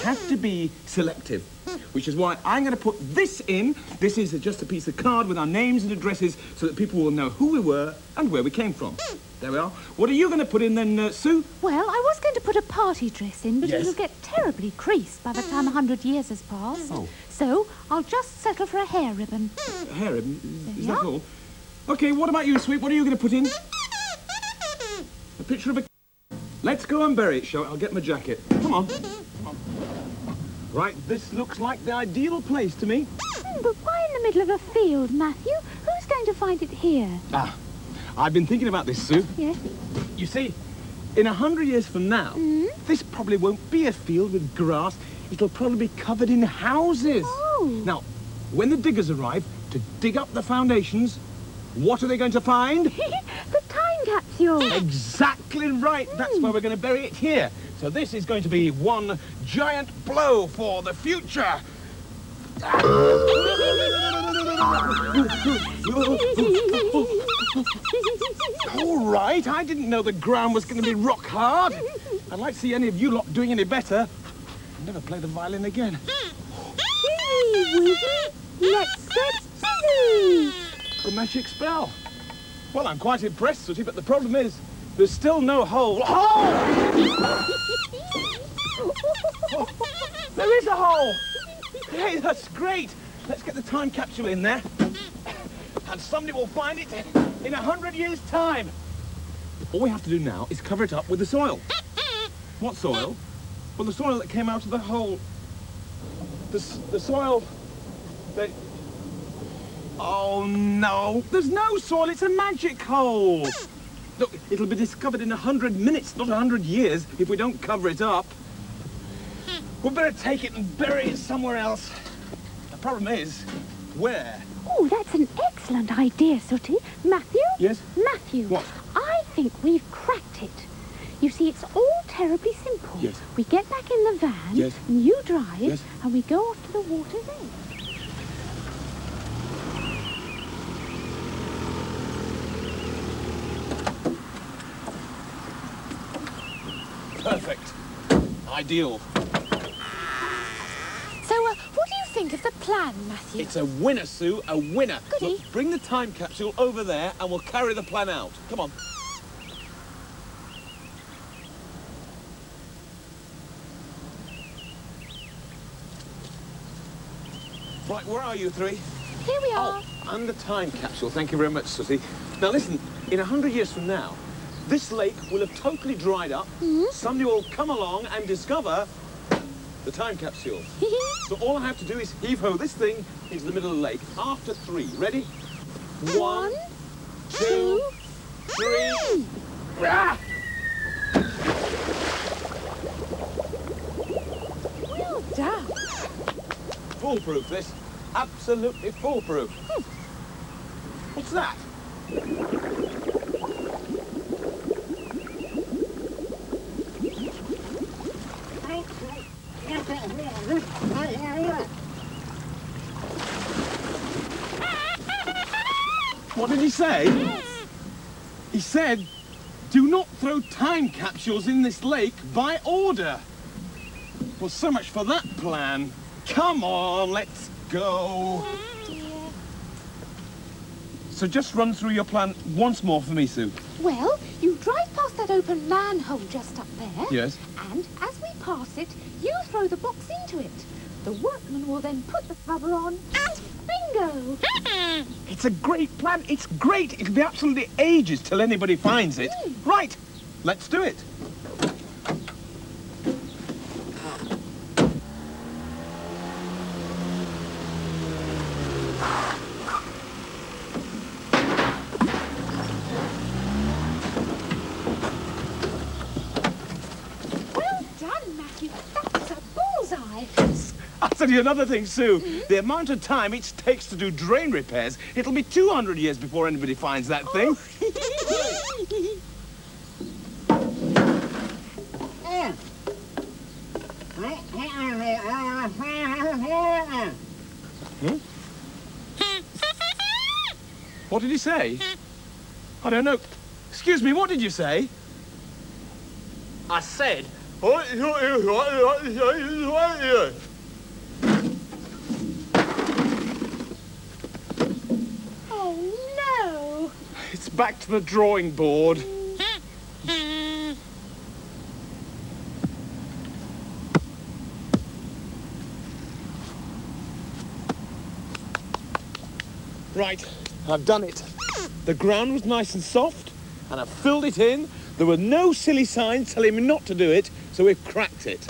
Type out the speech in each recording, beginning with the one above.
have to be selective, which is why I'm going to put this in. This is just a piece of card with our names and addresses so that people will know who we were and where we came from. There we are. What are you going to put in then, Sue? Well, I was going to put a party dress in, but Yes. it'll get terribly creased by the time 100 years has passed. Oh. So I'll just settle for a hair ribbon. A hair ribbon? Is Yeah. that all? OK, what about you, Sweet? What are you going to put in? A picture of a... Let's go and bury it, shall we? I'll get my jacket. Come on. Come on. Right, this looks like the ideal place to me. But why in the middle of a field, Matthew? Who's going to find it here? Ah, I've been thinking about this, Sue. Yes? You see, in 100 years from now, this probably won't be a field with grass. It'll probably be covered in houses. Oh. Now, when the diggers arrive to dig up the foundations, what are they going to find? The time capsule. Exactly right. That's why we're going to bury it here. So this is going to be one giant blow for the future. All right, I didn't know the ground was going to be rock hard. I'd like to see any of you lot doing any better. I'll never play the violin again. Weasley, let's get busy. The magic spell. Well, I'm quite impressed, Sooty, but the problem is there's still no hole. Oh! There is a hole! Hey, that's great! Let's get the time capsule in there. And somebody will find it in 100 years' time. All we have to do now is cover it up with the soil. What soil? Well, the soil that came out of the hole. The soil that... Oh, no. There's no soil. It's a magic hole. Look, it'll be discovered in 100 minutes, not 100 years, if we don't cover it up. We'd better take it and bury it somewhere else. The problem is, where? Oh, that's an excellent idea, Sooty. Matthew? Yes? Matthew. What? I think we've cracked it. You see, it's all terribly simple. Yes. We get back in the van, Yes. and you drive, Yes. and we go off to the water's edge. Perfect. Ideal. So, what do you think of the plan, Matthew? It's a winner, Sue, a winner. Goody. Look, bring the time capsule over there and we'll carry the plan out. Come on. Right, where are you three? Here we are. Oh, and the time capsule. Thank you very much, Sooty. Now listen, in 100 years from now, this lake will have totally dried up. Somebody will come along and discover the time capsule. So all I have to do is heave-ho this thing into the middle of the lake. After 3. Ready? 1, 2, 3. Ah! Well done. Foolproof, this. Absolutely foolproof. What's that? What did he say? He said, do not throw time capsules in this lake by order. Well, so much for that plan. Come on, let's go. So just run through your plan once more for me, Sue. Well, you drive past that open manhole just up there. Yes. And as we pass it, you throw the box into it. The workman will then put the cover on and bingo! It's a great plan. It's great. It'll be absolutely ages till anybody finds it. Right, let's do it. Well done, Matthew. That's a bullseye. I'll tell you another thing, Sue. The amount of time it takes to do drain repairs, it'll be 200 years before anybody finds that thing. What did he say? I don't know. Excuse me, what did you say? I said, Oh, no. It's back to the drawing board. Right, I've done it. The ground was nice and soft, and I filled it in. There were no silly signs telling me not to do it, so we've cracked it.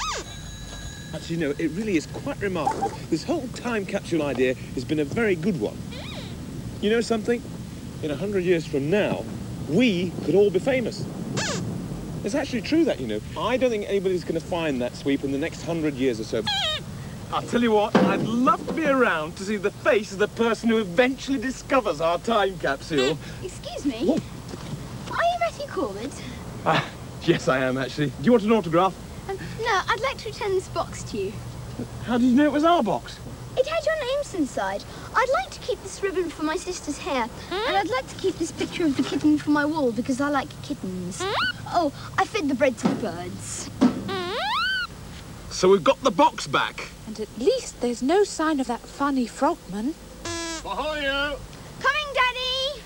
Actually, no, it really is quite remarkable. This whole time capsule idea has been a very good one. You know something? In 100 years from now, we could all be famous. It's actually true that, you know. I don't think anybody's going to find that sweep in the next 100 years or so. I'll tell you what, I'd love to be around to see the face of the person who eventually discovers our time capsule. Excuse me. Oh. Are you Matthew Corbett? Yes, I am, actually. Do you want an autograph? No, I'd like to return this box to you. How did you know it was our box? It had your names inside. I'd like to keep this ribbon for my sister's hair. And I'd like to keep this picture of the kitten for my wall because I like kittens. Oh, I fed the bread to the birds. So we've got the box back. And at least there's no sign of that funny frogman. Ahoy! Coming, Daddy!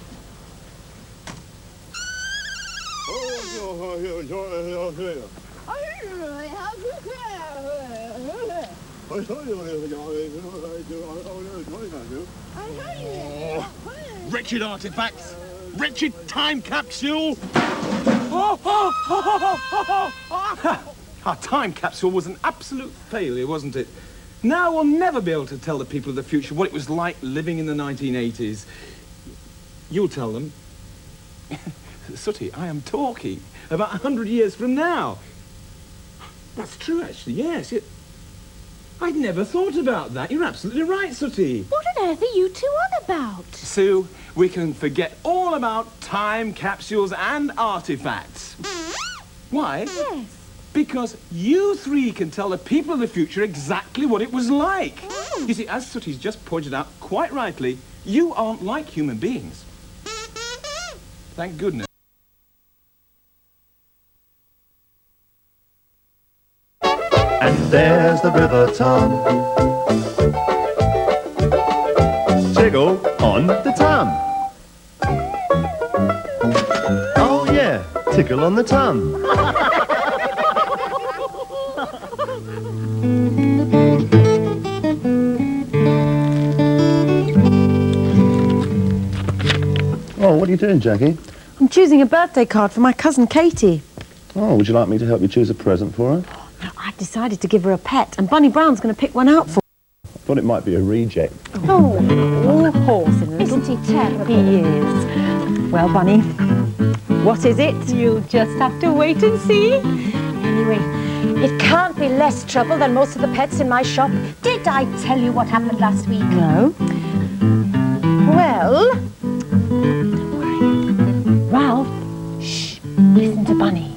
Wretched artifacts! Wretched time capsule! Our time capsule was an absolute failure, wasn't it? Now we'll never be able to tell the people of the future what it was like living in the 1980s. You'll tell them. Sooty, I am talking about 100 years from now. That's true, actually, yes. I'd never thought about that. You're absolutely right, Sooty. What on earth are you two on about? Sue, we can forget all about time capsules and artifacts. Why? Yes. Because you three can tell the people of the future exactly what it was like. You see, as Sooty's just pointed out quite rightly, you aren't like human beings. Thank goodness. And there's the River Tom. Jiggle on the tum. Oh yeah, tickle on the tum. Oh, what are you doing, Jackie? I'm choosing a birthday card for my cousin Katie. Oh, would you like me to help you choose a present for her? Now, I've decided to give her a pet, and Bunny Brown's going to pick one out for I thought it might be a reject. Oh, horse in a little. Isn't he terrible? He is. Well, Bunny, what is it? You'll just have to wait and see. Anyway, it can't be less trouble than most of the pets in my shop. Did I tell you what happened last week? No. Well, don't worry. Ralph, shh, listen to Bunny.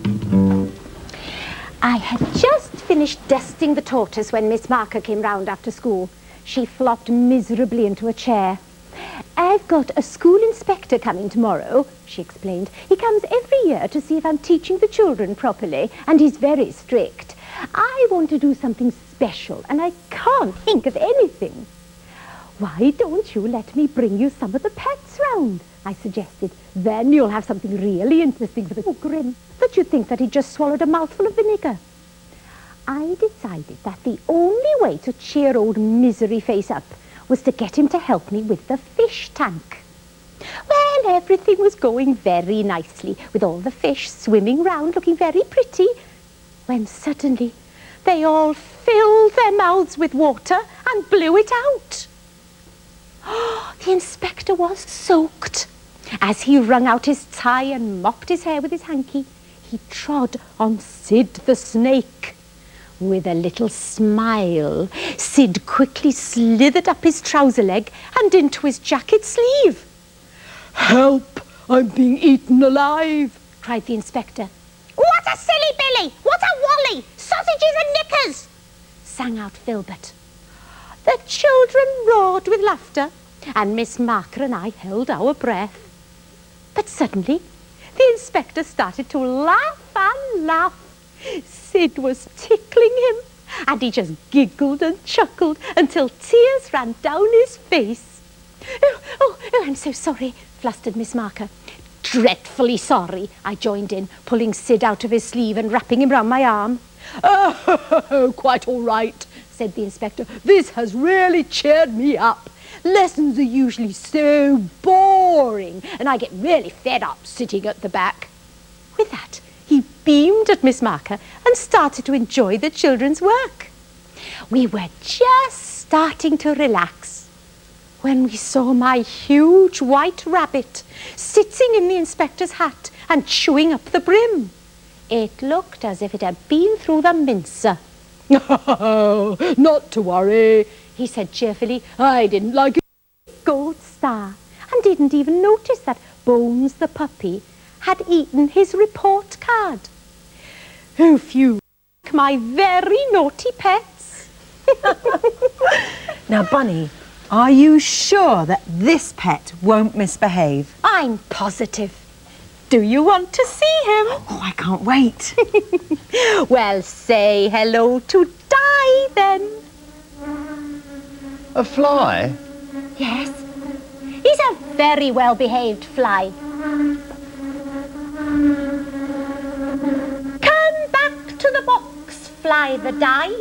I had just finished dusting the tortoise when Miss Marker came round after school. She flopped miserably into a chair. I've got a school inspector coming tomorrow, she explained. He comes every year to see if I'm teaching the children properly, and he's very strict. I want to do something special, and I can't think of anything. Why don't you let me bring you some of the pets round? I suggested. Then you'll have something really interesting for the... Oh, grim, that you'd think that he'd just swallowed a mouthful of vinegar. I decided that the only way to cheer old Misery Face up was to get him to help me with the fish tank. Well, everything was going very nicely, with all the fish swimming round looking very pretty, when suddenly they all filled their mouths with water and blew it out. The inspector was soaked. As he wrung out his tie and mopped his hair with his hanky, he trod on Sid the snake. With a little smile, Sid quickly slithered up his trouser leg and into his jacket sleeve. "Help! I'm being eaten alive!" cried the inspector. "What a silly Billy! What a wally! Sausages and knickers!" sang out Filbert. The children roared with laughter, and Miss Marker and I held our breath. But suddenly, the inspector started to laugh and laugh. Sid was tickling him, and he just giggled and chuckled until tears ran down his face. Oh, I'm so sorry, flustered Miss Marker. Dreadfully sorry, I joined in, pulling Sid out of his sleeve and wrapping him round my arm. Oh, quite all right, said the inspector. This has really cheered me up. Lessons are usually so boring, and I get really fed up sitting at the back. With that, he beamed at Miss Marker and started to enjoy the children's work. We were just starting to relax when we saw my huge white rabbit sitting in the inspector's hat and chewing up the brim. It looked as if it had been through the mincer. Oh, not to worry, he said cheerfully. I didn't like it. Gold star, and didn't even notice that Bones the puppy had eaten his report card. Oh, phew, my very naughty pets. Now, Bunny, are you sure that this pet won't misbehave? I'm positive. Do you want to see him? Oh, I can't wait. Well, say hello to Di, then. A fly? Yes, he's a very well-behaved fly. Come back to the box, Fly the Di.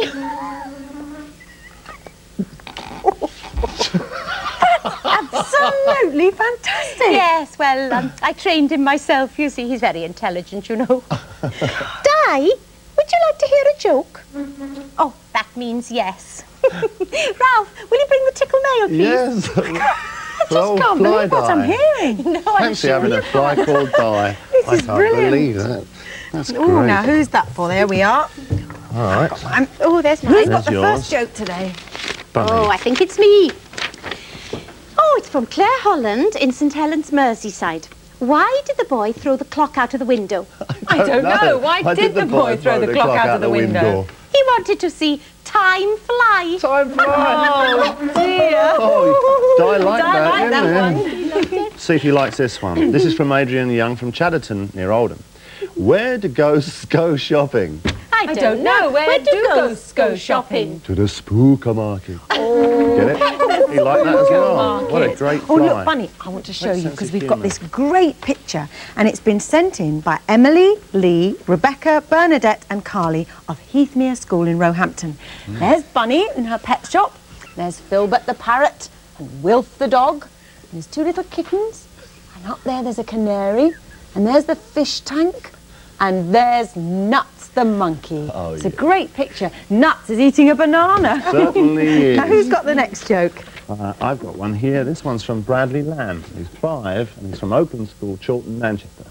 Absolutely fantastic. Yes, well, I trained him myself. You see, he's very intelligent, you know. Di, would you like to hear a joke? Oh, that means yes. Ralph, will you bring the tickle mail, please? Yes. I just can't believe what I'm hearing. No, I'm Fancy sure having a fly called Di. This I is can't brilliant. believe that. That's Oh, great. now who's that for? There we are. All right. Oh, there's mine. Who's got the yours. first joke today? Bunny. Oh, I think it's me. Oh, it's from Claire Holland in St Helens, Merseyside. Why did the boy throw the clock out of the window? I don't know. Why did the boy throw the clock out of the window? He wanted to see time fly. Time flies. Oh, dear. Oh, Di liked that, like didn't that he? See if he likes this one. This is from Adrian Young from Chadderton near Oldham. Where do ghosts go shopping? I don't know. Where do ghosts go shopping? To the spooker market. Get it? He liked that as well. What a great fly. Oh, look, Bunny, I want to show Great you sense because of we've got humour. this great picture and it's been sent in by Emily, Lee, Rebecca, Bernadette and Carly of Heathmere School in Roehampton. There's Bunny in her pet shop. There's Filbert the parrot and Wilf the dog. And there's two little kittens. And up there's a canary. And there's the fish tank. And there's Nuts the monkey. Oh, it's a yeah. great picture. Nuts is eating a banana. Certainly is. Now, who's got the next joke? I've got one here. This one's from Bradley Lamb. He's 5 and he's from Open School, Chorlton, Manchester.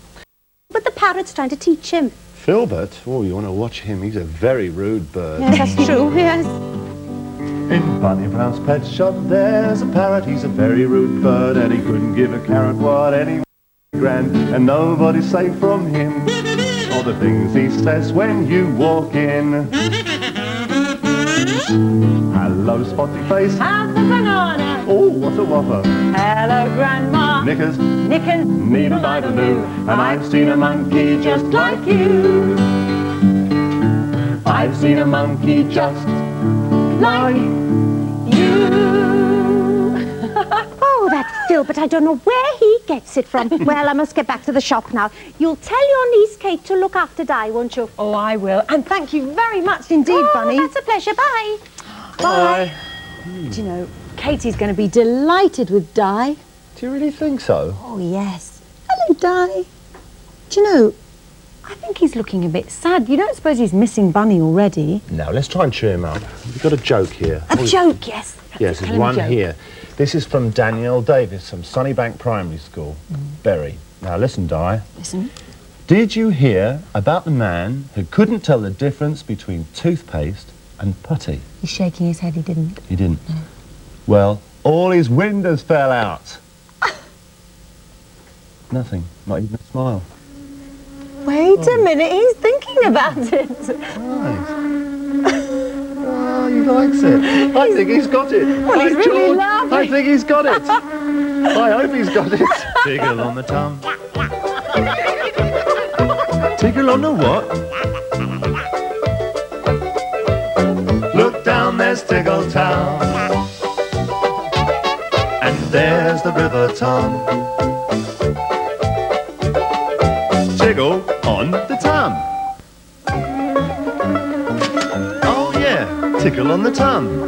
But the parrot's trying to teach him. Filbert, oh, you want to watch him? He's a very rude bird. Yes, that's true, yes. In Bunny Brown's pet shop, there's a parrot. He's a very rude bird, and he couldn't give a carrot what any grand, and nobody's safe from him. All the things he says when you walk in. Hello, spotty face. Have the banana. Oh, what a whopper. Hello, Grandma. Knickers, Knickers, needle neither knew, and I've seen a monkey just like you. I've seen a monkey just like you. Oh, that Filbert, I don't know where he gets it from. Well, I must get back to the shop now. You'll tell your niece Kate to look after Di, won't you? Oh, I will. And thank you very much indeed, Oh, Bunny. that's a pleasure. Bye. Bye. Do you know, Katie's going to be delighted with Di. Do you really think so? Oh, yes. Hello, Di. Do you know, I think he's looking a bit sad. You don't suppose he's missing Bunny already? No, let's try and cheer him up. We've got a joke here. A joke, yes. Yes, Tell there's him a one joke. here. This is from Danielle Davis from Sunnybank Primary School, Bury. Now listen, Di. Listen. Did you hear about the man who couldn't tell the difference between toothpaste and putty? He's shaking his head, he didn't. He didn't. Well, all his windows fell out. Nothing, not even a smile. Wait a minute, he's thinking about it. Right. Oh, he likes it. I think he's got it. Well, he's Right, really George? laughing. I think he's got it. I hope he's got it. Tickle on the tongue. Tickle on the what? on, there's Tiggletown. And there's the River Ton. Tiggle on the ton. Oh yeah, tickle on the ton.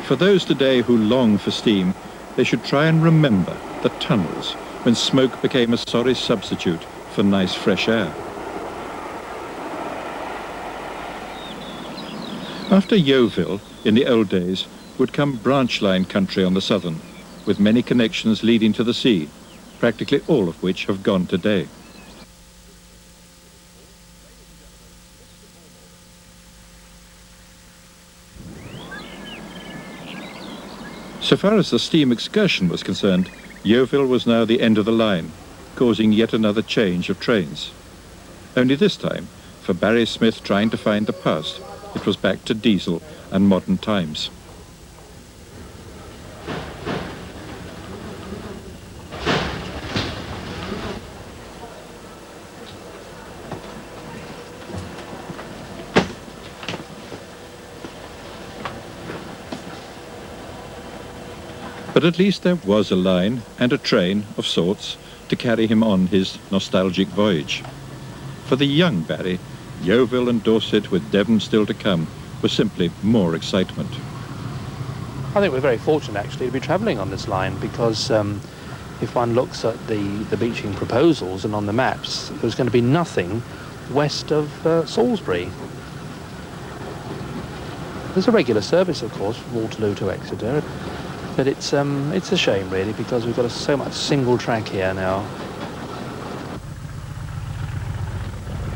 For those today who long for steam, they should try and remember the tunnels when smoke became a sorry substitute for nice fresh air. After Yeovil, in the old days, would come branch line country on the southern, with many connections leading to the sea, practically all of which have gone today. So far as the steam excursion was concerned, Yeovil was now the end of the line, causing yet another change of trains. Only this time, for Barry Smith trying to find the past, it was back to diesel and modern times. But at least there was a line and a train of sorts to carry him on his nostalgic voyage. For the young Barry, Yeovil and Dorset with Devon still to come was simply more excitement. I think we're very fortunate actually to be travelling on this line because if one looks at the beaching proposals and on the maps, there's going to be nothing west of Salisbury. There's a regular service, of course, from Waterloo to Exeter. But it's a shame, really, because we've got so much single track here now.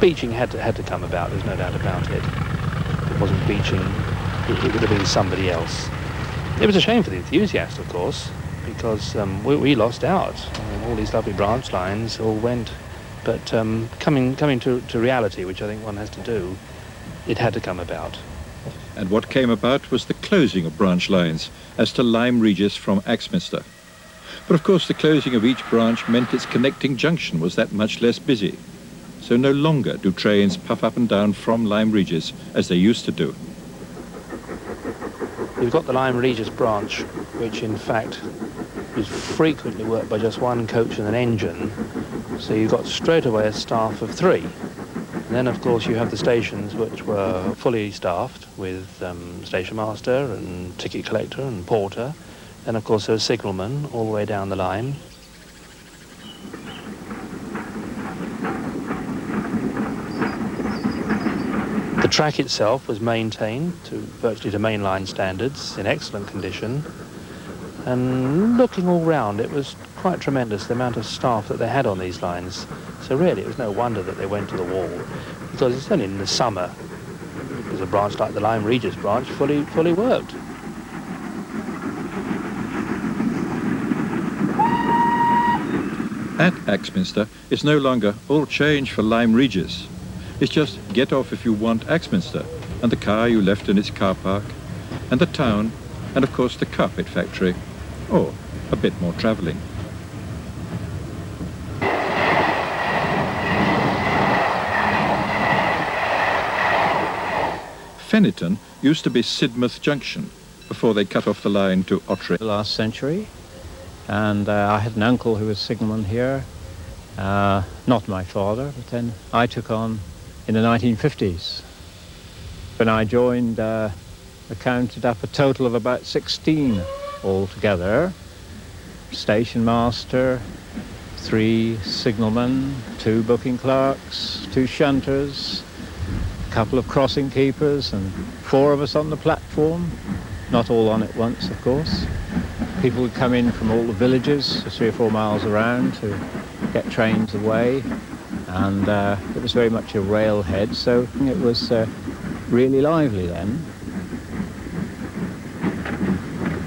Beaching had to come about, there's no doubt about it. If it wasn't beaching, it would have been somebody else. It was a shame for the enthusiasts, of course, because we lost out. All these lovely branch lines all went. But coming to reality, which I think one has to do, it had to come about. And what came about was the closing of branch lines as to Lyme Regis from Axminster. But of course the closing of each branch meant its connecting junction was that much less busy. So no longer do trains puff up and down from Lyme Regis as they used to do. We've got the Lyme Regis branch, which in fact is frequently worked by just one coach and an engine. So you've got straight away a staff of 3. And then, of course, you have the stations which were fully staffed with station master and ticket collector and porter. And, of course, there was signalmen all the way down the line. The track itself was maintained virtually to mainline standards in excellent condition. And looking all round, it was quite tremendous, the amount of staff that they had on these lines. So really, it was no wonder that they went to the wall, because it's only in the summer, because a branch like the Lyme Regis branch fully worked. At Axminster, it's no longer all change for Lyme Regis. It's just get off if you want Axminster, and the car you left in its car park, and the town, and of course the carpet factory, or a bit more travelling. Fenniton used to be Sidmouth Junction before they cut off the line to Ottery. Last century, and I had an uncle who was signalman here, not my father, but then I took on in the 1950s. When I joined, I counted up a total of about 16 altogether. Station master, 3 signalmen, 2 booking clerks, 2 shunters, a couple of crossing keepers, and 4 of us on the platform. Not all on at once, of course. People would come in from all the villages, 3 or 4 miles around, to get trains away, and it was very much a railhead, so it was really lively then.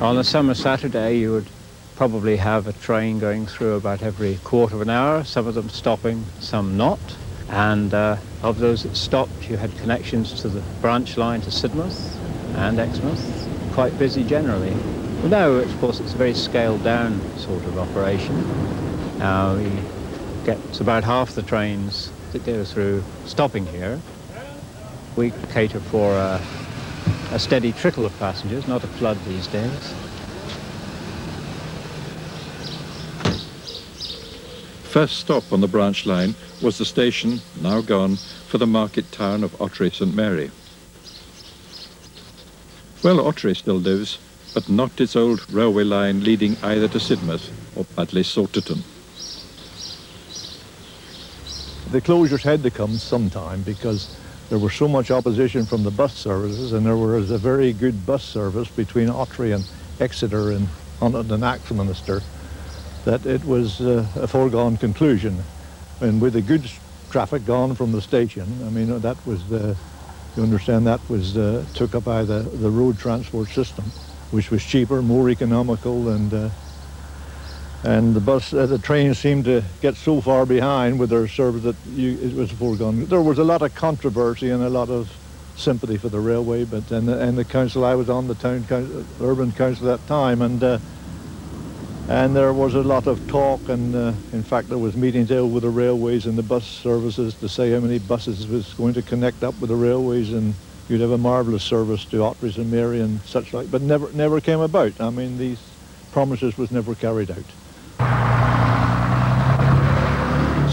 On a summer Saturday, you would probably have a train going through about every quarter of an hour, some of them stopping, some not. And of those that stopped, you had connections to the branch line to Sidmouth and Exmouth, quite busy generally. Well, now, of course, it's a very scaled-down sort of operation. We get about half the trains that go through stopping here. We cater for a steady trickle of passengers, not a flood these days. First stop on the branch line was the station, now gone, for the market town of Ottery St Mary. Well, Ottery still lives, but not its old railway line leading either to Sidmouth or Budleigh Salterton. The closures had to come sometime because there was so much opposition from the bus services, and there was a very good bus service between Ottery and Exeter and on the Axminster, that it was a foregone conclusion. And with the goods traffic gone from the station, I mean, that was you understand, that was took up by the road transport system, which was cheaper, more economical, and the trains seemed to get so far behind with their service that it was foregone. There was a lot of controversy and a lot of sympathy for the railway, but and the council, I was on the town council, urban council at that time, and there was a lot of talk, and in fact there was meetings held with the railways and the bus services to say how many buses was going to connect up with the railways, and you'd have a marvellous service to Ottery St Mary and such like, but never came about. I mean, these promises was never carried out.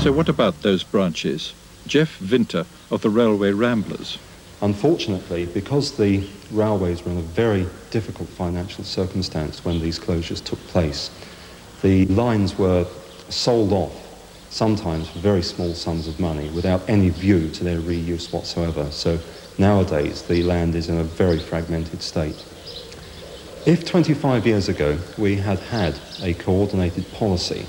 So what about those branches? Jeff Vinter of the Railway Ramblers. Unfortunately, because the railways were in a very difficult financial circumstance when these closures took place, the lines were sold off, sometimes for very small sums of money, without any view to their reuse whatsoever. So nowadays, the land is in a very fragmented state. If 25 years ago we had had a coordinated policy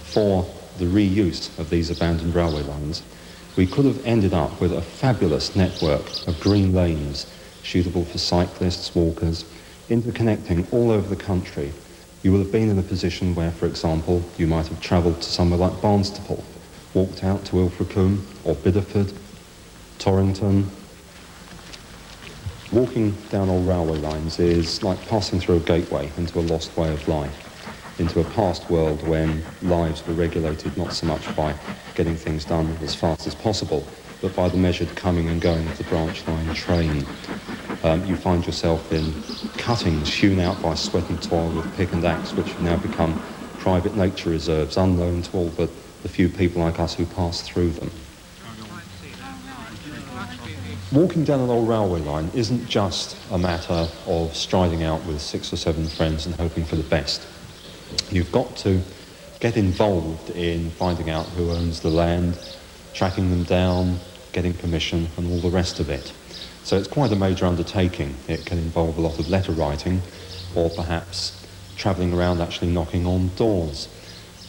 for the reuse of these abandoned railway lines, we could have ended up with a fabulous network of green lanes suitable for cyclists, walkers, interconnecting all over the country. You would have been in a position where, for example, you might have travelled to somewhere like Barnstaple, walked out to Ilfracombe or Bideford, Torrington. Walking down old railway lines is like passing through a gateway into a lost way of life, into a past world when lives were regulated not so much by getting things done as fast as possible, but by the measured coming and going of the branch line train. You find yourself in cuttings hewn out by sweat and toil with pick and axe, which have now become private nature reserves, unknown to all but the few people like us who pass through them. Walking down an old railway line isn't just a matter of striding out with 6 or 7 friends and hoping for the best. You've got to get involved in finding out who owns the land, tracking them down, getting permission, and all the rest of it. So it's quite a major undertaking. It can involve a lot of letter writing, or perhaps travelling around actually knocking on doors.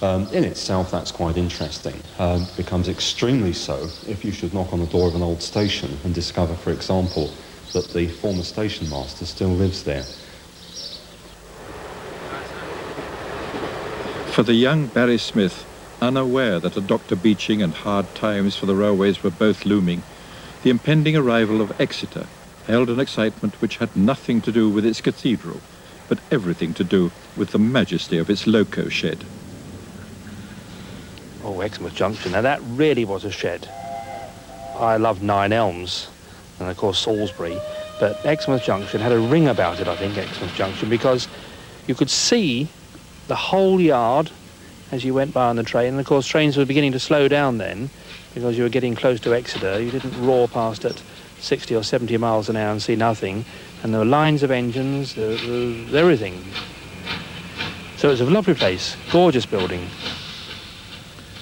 In itself, that's quite interesting. It becomes extremely so if you should knock on the door of an old station and discover, for example, that the former station master still lives there. For the young Barry Smith, unaware that a Dr. Beeching and hard times for the railways were both looming, the impending arrival of Exeter held an excitement which had nothing to do with its cathedral, but everything to do with the majesty of its loco shed. Oh, Exmouth Junction. Now that really was a shed. I loved Nine Elms and of course Salisbury, but Exmouth Junction had a ring about it, I think, Exmouth Junction, because you could see the whole yard as you went by on the train, and of course trains were beginning to slow down then because you were getting close to Exeter. You didn't roar past at 60 or 70 miles an hour and see nothing, and there were lines of engines, there was everything. So it was a lovely place, gorgeous building.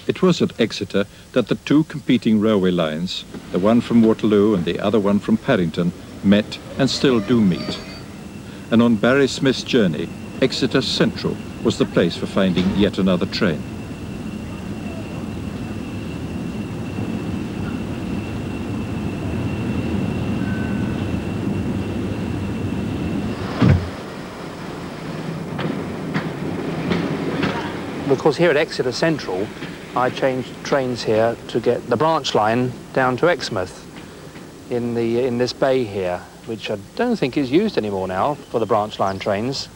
It was at Exeter that the two competing railway lines, the one from Waterloo and the other one from Paddington, met and still do meet. And on Barry Smith's journey, Exeter Central was the place for finding yet another train. Of course, here at Exeter Central, I changed trains here to get the branch line down to Exmouth in this bay here, which I don't think is used anymore now for the branch line trains.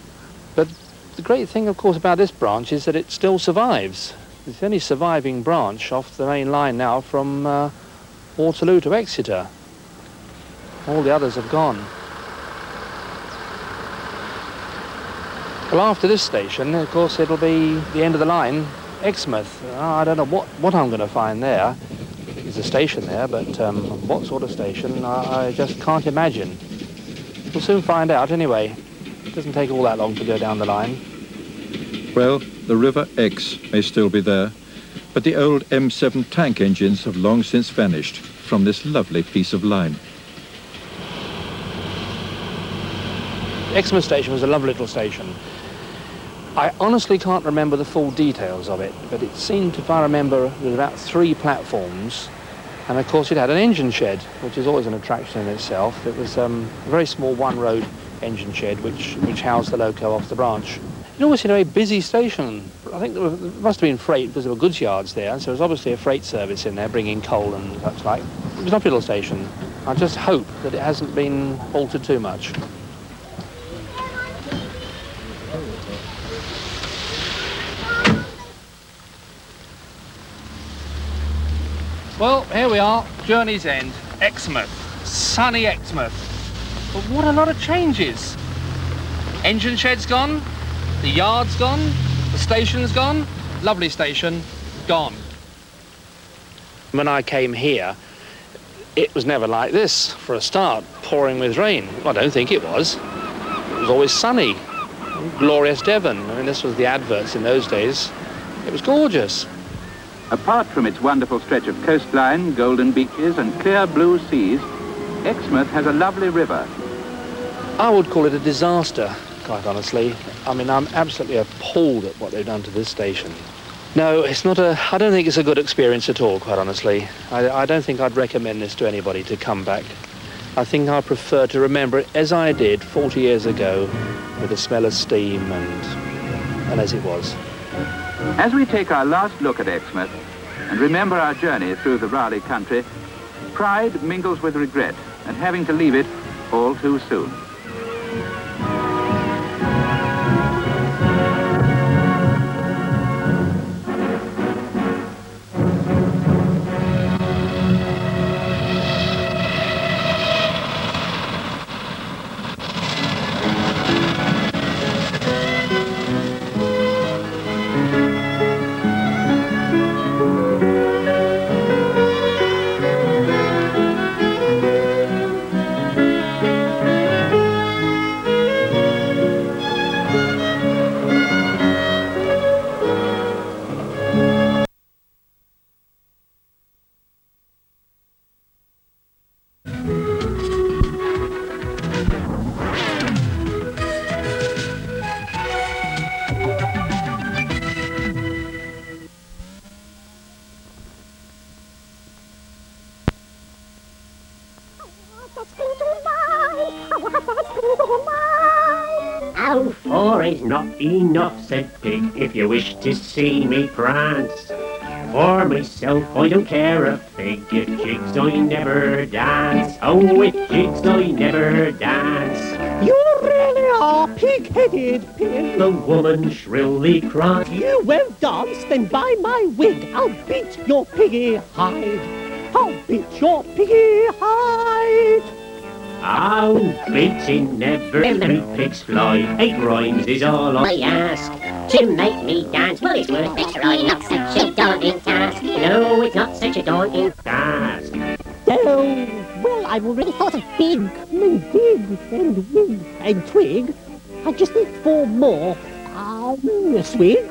But the great thing, of course, about this branch is that it still survives. It's the only surviving branch off the main line now from Waterloo to Exeter. All the others have gone. Well, after this station, of course, it'll be the end of the line, Exmouth. I don't know what I'm going to find there. There's a station there, but what sort of station, I just can't imagine. We'll soon find out anyway. It doesn't take all that long to go down the line. Well, the River Exe may still be there, but the old M7 tank engines have long since vanished from this lovely piece of line. Exmouth station was a lovely little station. I honestly can't remember the full details of it, but it seemed, if I remember, there was about 3 platforms, and of course it had an engine shed, which is always an attraction in itself. It was a very small one-road engine shed which housed the loco off the branch. It always seemed a very busy station. I think there must have been freight because there were goods yards there, so there was obviously a freight service in there bringing coal and such like. It was a lovely little station. I just hope that it hasn't been altered too much. Well, here we are, journey's end, Exmouth, sunny Exmouth. But what a lot of changes. Engine shed's gone, the yard's gone, the station's gone, lovely station, gone. When I came here, it was never like this, for a start, pouring with rain. I don't think it was. It was always sunny, glorious Devon. I mean, this was the adverts in those days. It was gorgeous. Apart from its wonderful stretch of coastline, golden beaches and clear blue seas, Exmouth has a lovely river. I would call it a disaster, quite honestly. I mean, I'm absolutely appalled at what they've done to this station. No, it's not I don't think it's a good experience at all, quite honestly. I don't think I'd recommend this to anybody to come back. I think I prefer to remember it as I did 40 years ago, with the smell of steam and as it was. As we take our last look at Exmouth and remember our journey through the Raleigh country, pride mingles with regret at having to leave it all too soon. How far is not enough, said Pig, if you wish to see me prance. For myself, I don't care a fig, if jigs I never dance. Oh, with jigs I never dance. You really are pig-headed, Pig, the woman shrilly cried. You won't dance, then by my wig, I'll beat your piggy hide. I'll beat your piggy hide. Oh, beating never three pigs fly. 8 rhymes is all I ask. To make me dance, well, it's worth a try. Not such a daunting task. No, it's not such a daunting task. Oh, well, I've already thought of big, and dig, and wig, and twig. I just need 4 more. A swig.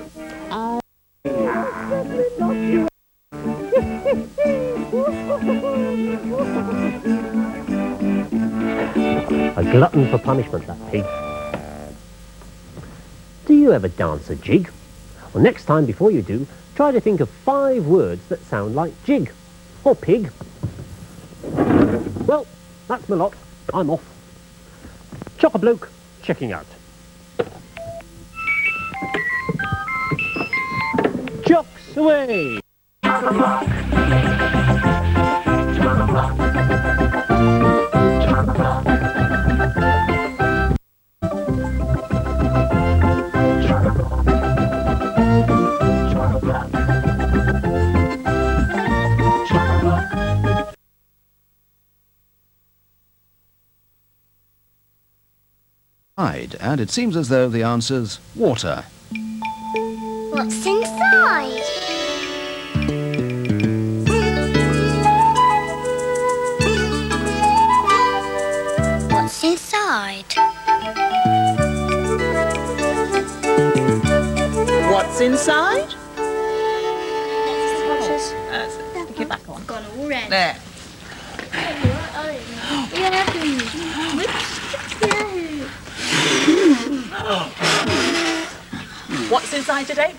A glutton for punishment, that pig. Do you ever dance a jig? Well, next time before you do, try to think of 5 words that sound like jig or pig. Well, that's my lot. I'm off. Chock-a-bloke, checking out. away. And it seems as though the answer's water. What's inside? What's inside? What's inside? Get back on. Gone already. There. What's inside today?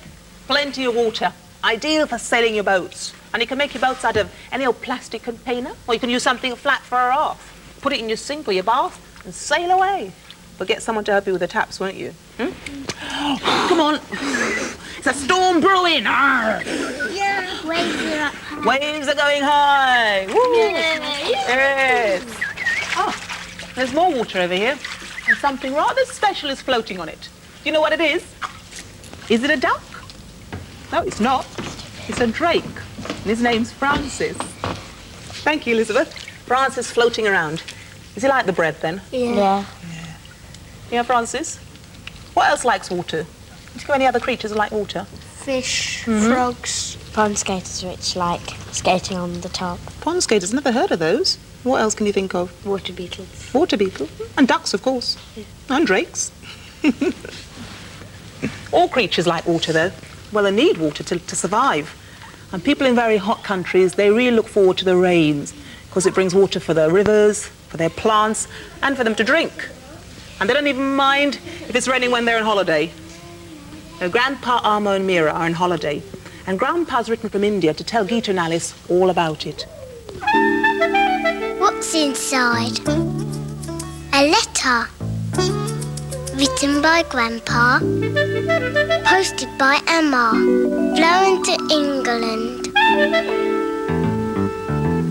Plenty of water. Ideal for sailing your boats. And you can make your boats out of any old plastic container, or you can use something flat for a raft. Put it in your sink or your bath and sail away. But get someone to help you with the taps, won't you? Come on. It's a storm brewing. Arr. Yeah, waves are up high. Waves are going high. Woo. Yes. Oh, there's more water over here. And something rather special is floating on it. Do you know what it is? Is it a duck? No, it's not. It's a drake. And his name's Francis. Thank you, Elizabeth. Francis floating around. Is he like the bread, then? Yeah. Yeah, Francis? What else likes water? Do you know any other creatures that like water? Fish, frogs. Pond skaters, which like skating on the top. Pond skaters, never heard of those. What else can you think of? Water beetles. Water beetle. And ducks, of course. And drakes. All creatures like water, though. Well, they need water to survive. And people in very hot countries, they really look forward to the rains because it brings water for their rivers, for their plants, and for them to drink. And they don't even mind if it's raining when they're on holiday. Now, Grandpa, Armo and Mira are on holiday, and Grandpa's written from India to tell Geeta and Alice all about it. What's inside? A letter. Written by Grandpa. Posted by Emma. Flown to England.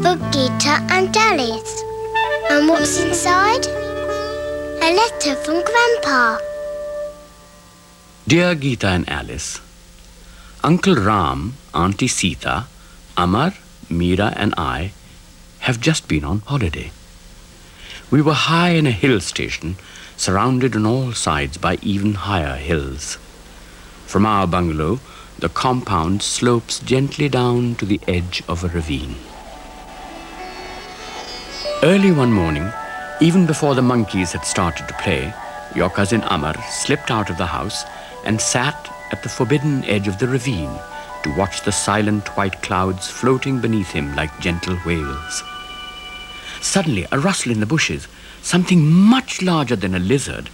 For Geeta and Alice. And what's inside? A letter from Grandpa. Dear Geeta and Alice, Uncle Ram, Auntie Sita, Amar, Meera and I have just been on holiday. We were high in a hill station, surrounded on all sides by even higher hills. From our bungalow, the compound slopes gently down to the edge of a ravine. Early one morning, even before the monkeys had started to play, your cousin Amar slipped out of the house and sat at the forbidden edge of the ravine to watch the silent white clouds floating beneath him like gentle whales. Suddenly, a rustle in the bushes, something much larger than a lizard,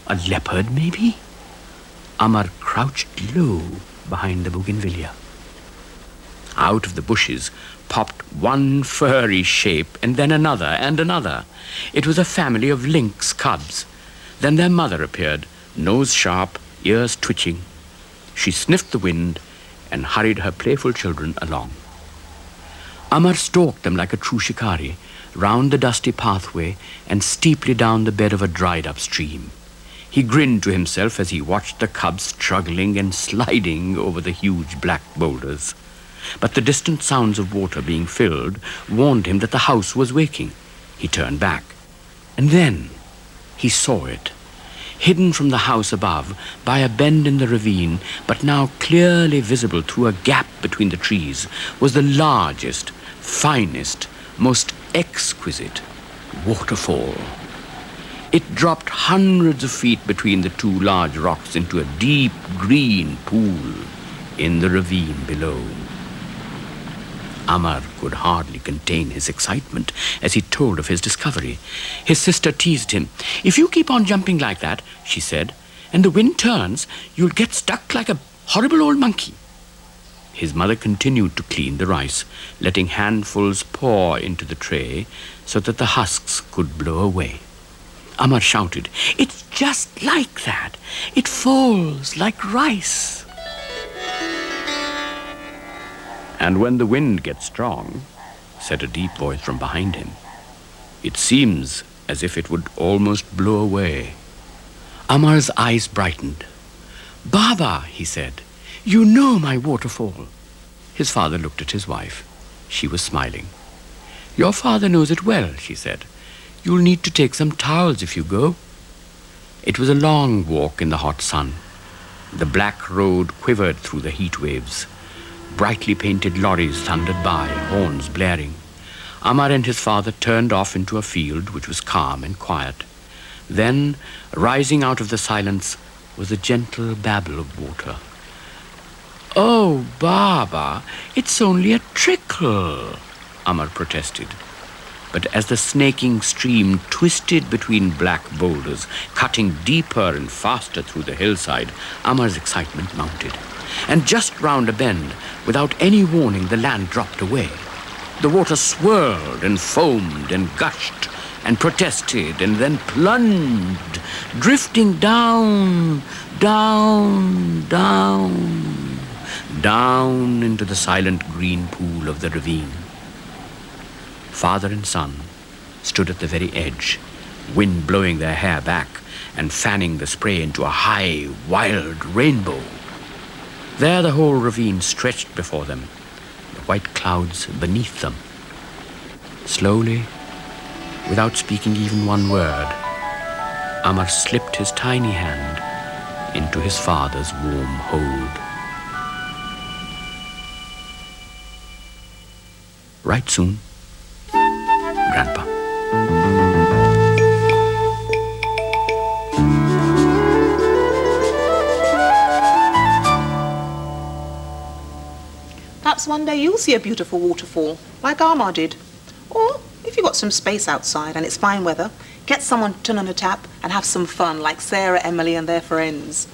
a leopard maybe? Amar crouched low behind the bougainvillea. Out of the bushes popped one furry shape and then another and another. It was a family of lynx cubs. Then their mother appeared, nose sharp, ears twitching. She sniffed the wind and hurried her playful children along. Amar stalked them like a true shikari, round the dusty pathway and steeply down the bed of a dried-up stream. He grinned to himself as he watched the cubs struggling and sliding over the huge black boulders. But the distant sounds of water being filled warned him that the house was waking. He turned back, and then he saw it. Hidden from the house above by a bend in the ravine, but now clearly visible through a gap between the trees, was the largest, finest, most exquisite waterfall. It dropped hundreds of feet between the two large rocks into a deep green pool in the ravine below. Amar could hardly contain his excitement as he told of his discovery. His sister teased him. "If you keep on jumping like that," she said, "and the wind turns, you'll get stuck like a horrible old monkey." His mother continued to clean the rice, letting handfuls pour into the tray so that the husks could blow away. Amar shouted, "It's just like that. It falls like rice." And when the wind gets strong, said a deep voice from behind him, it seems as if it would almost blow away. Amar's eyes brightened. Baba, he said, you know my waterfall. His father looked at his wife. She was smiling. Your father knows it well, she said. You'll need to take some towels if you go. It was a long walk in the hot sun. The black road quivered through the heat waves. Brightly painted lorries thundered by, horns blaring. Amar and his father turned off into a field which was calm and quiet. Then, rising out of the silence, was a gentle babble of water. Oh, Baba, it's only a trickle, Amar protested. But as the snaking stream twisted between black boulders, cutting deeper and faster through the hillside, Amar's excitement mounted. And just round a bend, without any warning, the land dropped away. The water swirled and foamed and gushed and protested and then plunged, drifting down, down, down, down into the silent green pool of the ravine. Father and son stood at the very edge, wind blowing their hair back and fanning the spray into a high, wild rainbow. There the whole ravine stretched before them, the white clouds beneath them. Slowly, without speaking even one word, Amar slipped his tiny hand into his father's warm hold. Right soon, Grandpa. Perhaps one day you'll see a beautiful waterfall, like Amar did. Or, if you've got some space outside and it's fine weather, get someone to turn on a tap and have some fun, like Sarah, Emily and their friends.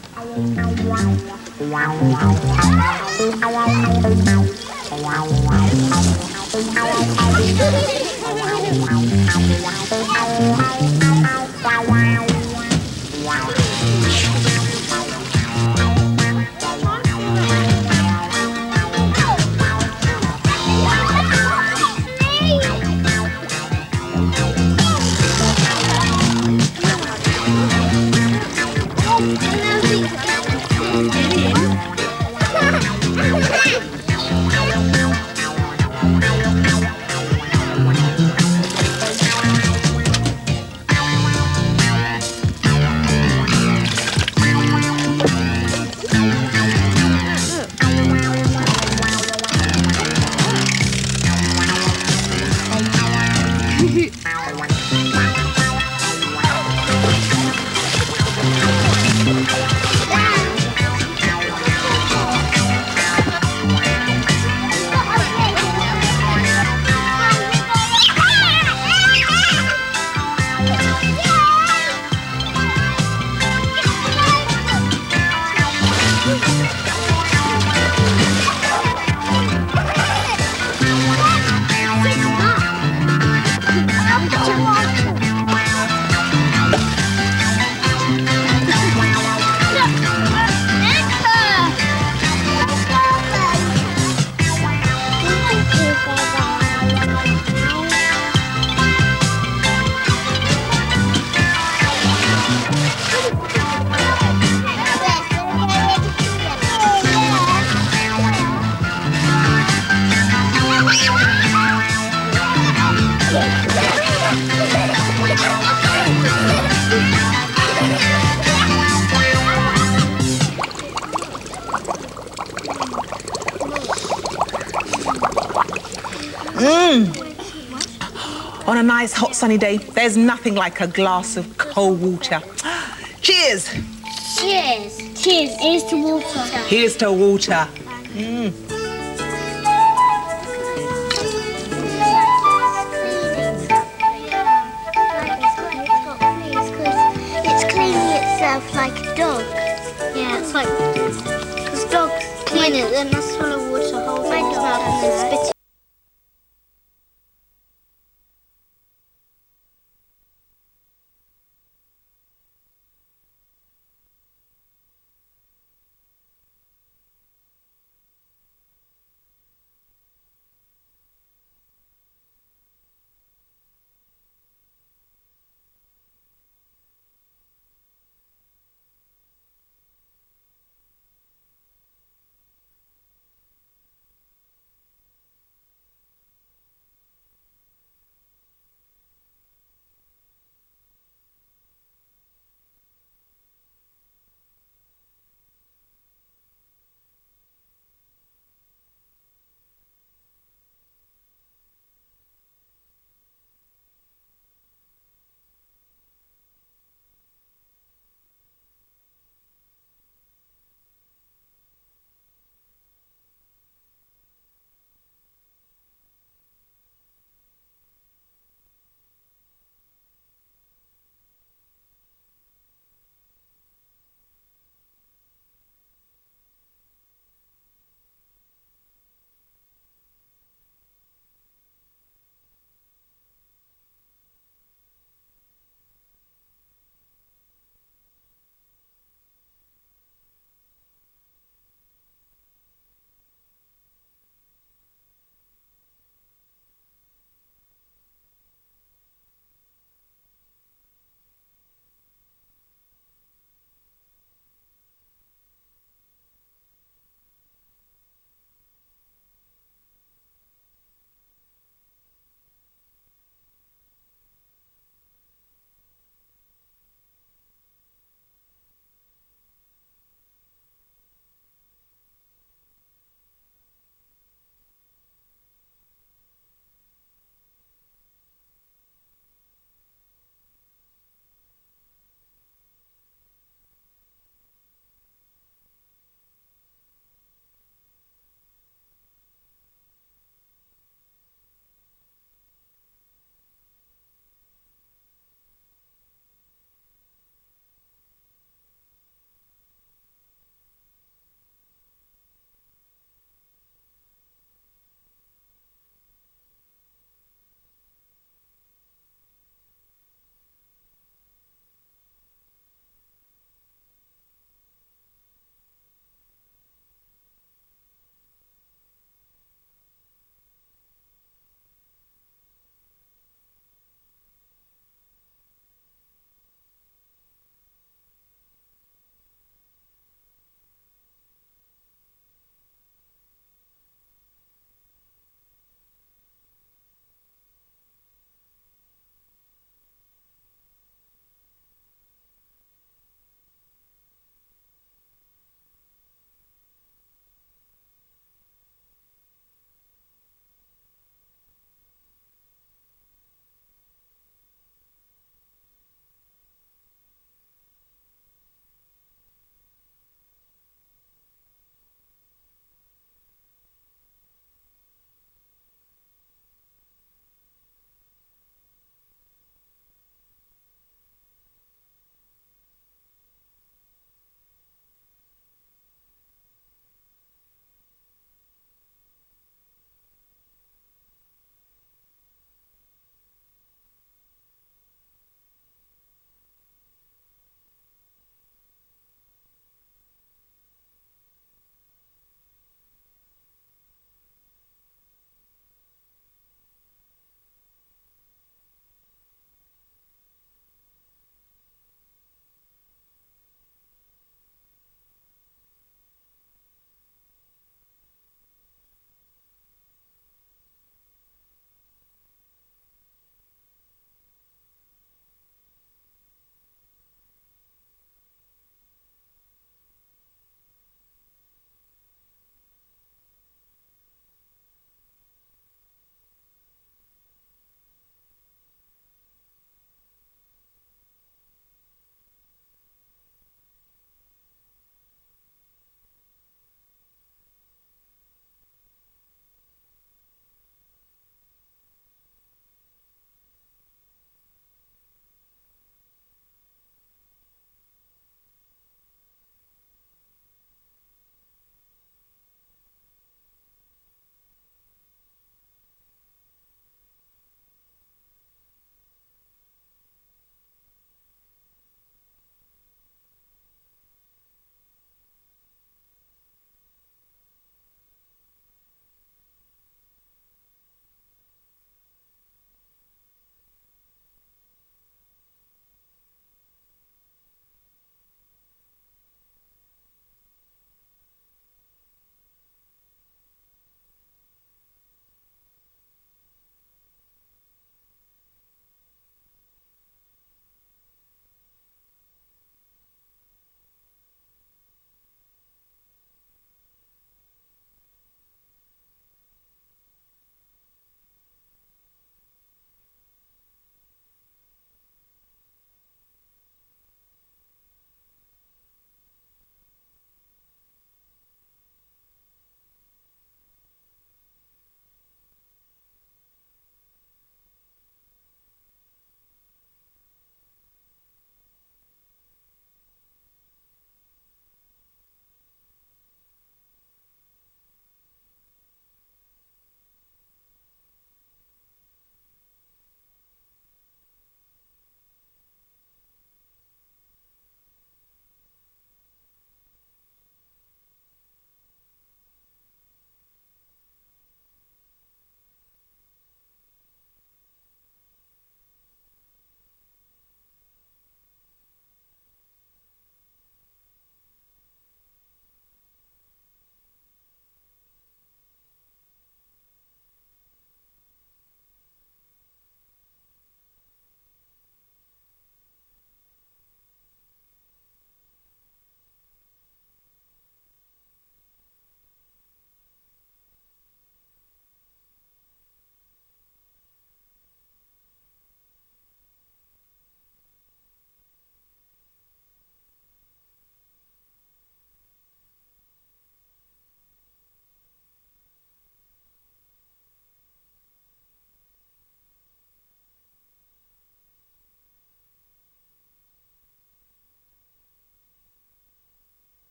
On a nice hot sunny day, there's nothing like a glass of cold water. Cheers! Cheers. Cheers. Here's to water. Here's to water. It's cleaning itself like a dog. Yeah, it's like, because dogs clean it, then that's full of water, whole thing's mouth and then spit it.